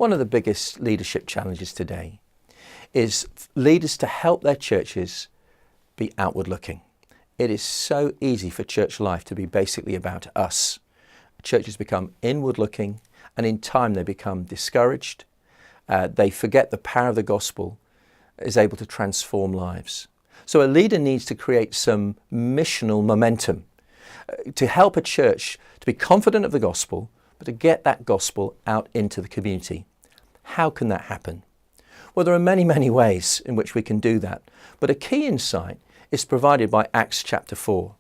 One of the biggest leadership challenges today is leaders to help their churches be outward looking. It is so easy for church life to be basically about us. Churches become inward looking, and in time they become discouraged. They forget the power of the gospel is able to transform lives. So a leader needs to create some missional momentum to help a church to be confident of the gospel, but to get that gospel out into the community. How can that happen? Well, there are many, many ways in which we can do that, but a key insight is provided by Acts chapter 4.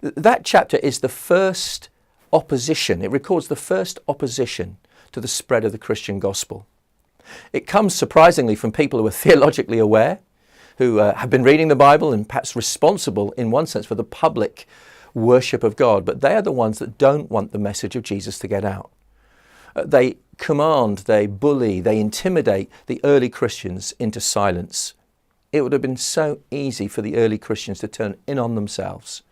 That chapter is the first opposition. It records the first opposition to the spread of the Christian gospel. It comes surprisingly from people who are theologically aware, who have been reading the Bible and perhaps responsible in one sense for the public worship of God, but they are the ones that don't want the message of Jesus to get out. They command, they bully, they intimidate the early Christians into silence. It would have been so easy for the early Christians to turn in on themselves.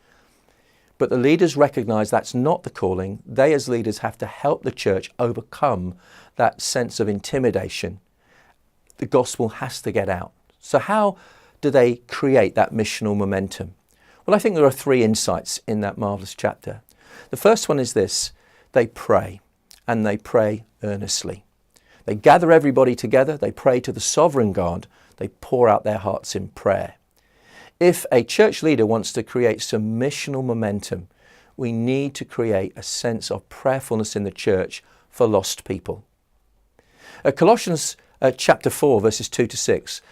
But the leaders recognize that's not the calling. They as leaders have to help the church overcome that sense of intimidation. The gospel has to get out. So how do they create that missional momentum? Well, I think there are three insights in that marvelous chapter. The first one is this: they pray, and they pray earnestly. They gather everybody together, they pray to the sovereign God, they pour out their hearts in prayer. If a church leader wants to create some missional momentum, we need to create a sense of prayerfulness in the church for lost people. Colossians chapter 4, verses 2 to 6,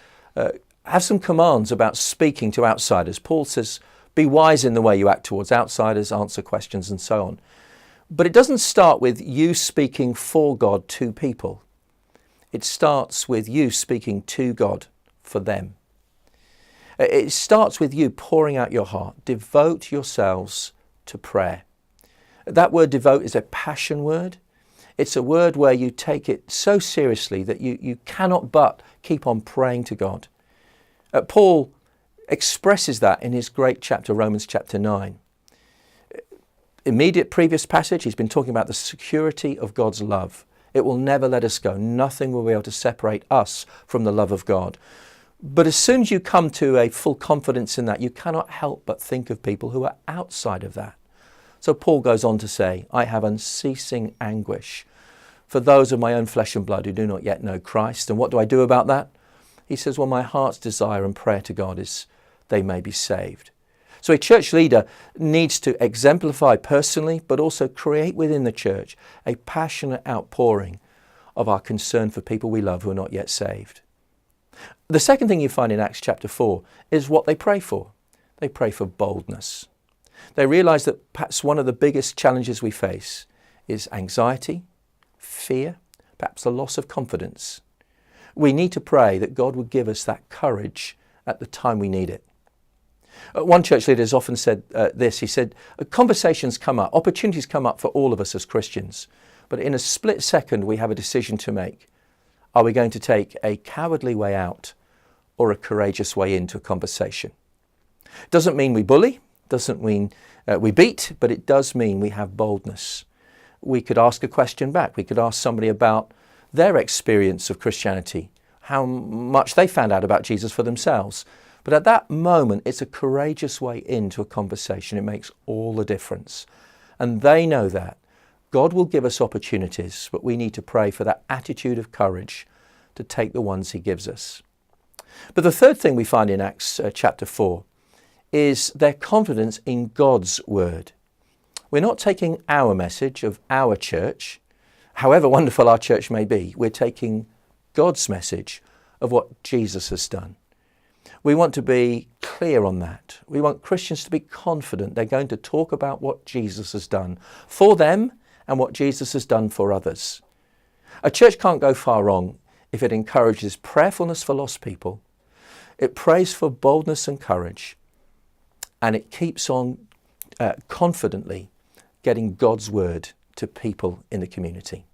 have some commands about speaking to outsiders. Paul says, be wise in the way you act towards outsiders, answer questions and so on. But it doesn't start with you speaking for God to people. It starts with you speaking to God for them. It starts with you pouring out your heart. Devote yourselves to prayer. That word devote is a passion word. It's a word where you take it so seriously that you cannot but keep on praying to God. Paul expresses that in his great chapter, Romans chapter 9. Immediate previous passage, he's been talking about the security of God's love. It will never let us go. Nothing will be able to separate us from the love of God. But as soon as you come to a full confidence in that, you cannot help but think of people who are outside of that. So Paul goes on to say, I have unceasing anguish for those of my own flesh and blood who do not yet know Christ. And what do I do about that? He says, well, my heart's desire and prayer to God is they may be saved. So a church leader needs to exemplify personally, but also create within the church a passionate outpouring of our concern for people we love who are not yet saved. The second thing you find in Acts chapter 4 is what they pray for. They pray for boldness. They realize that perhaps one of the biggest challenges we face is anxiety, fear, perhaps the loss of confidence. We need to pray that God would give us that courage at the time we need it. One church leader has often said this. He said, conversations come up, opportunities come up for all of us as Christians, but in a split second we have a decision to make. Are we going to take a cowardly way out or a courageous way into a conversation? Doesn't mean we bully, doesn't mean we beat, but it does mean we have boldness. We could ask a question back. We could ask somebody about their experience of Christianity, how much they found out about Jesus for themselves. But at that moment, it's a courageous way into a conversation. It makes all the difference. And they know that. God will give us opportunities, but we need to pray for that attitude of courage to take the ones he gives us. But the third thing we find in Acts chapter 4 is their confidence in God's word. We're not taking our message of our church, however wonderful our church may be. We're taking God's message of what Jesus has done. We want to be clear on that. We want Christians to be confident they're going to talk about what Jesus has done for them and what Jesus has done for others. A church can't go far wrong if it encourages prayerfulness for lost people, it prays for boldness and courage, and it keeps on confidently getting God's word to people in the community.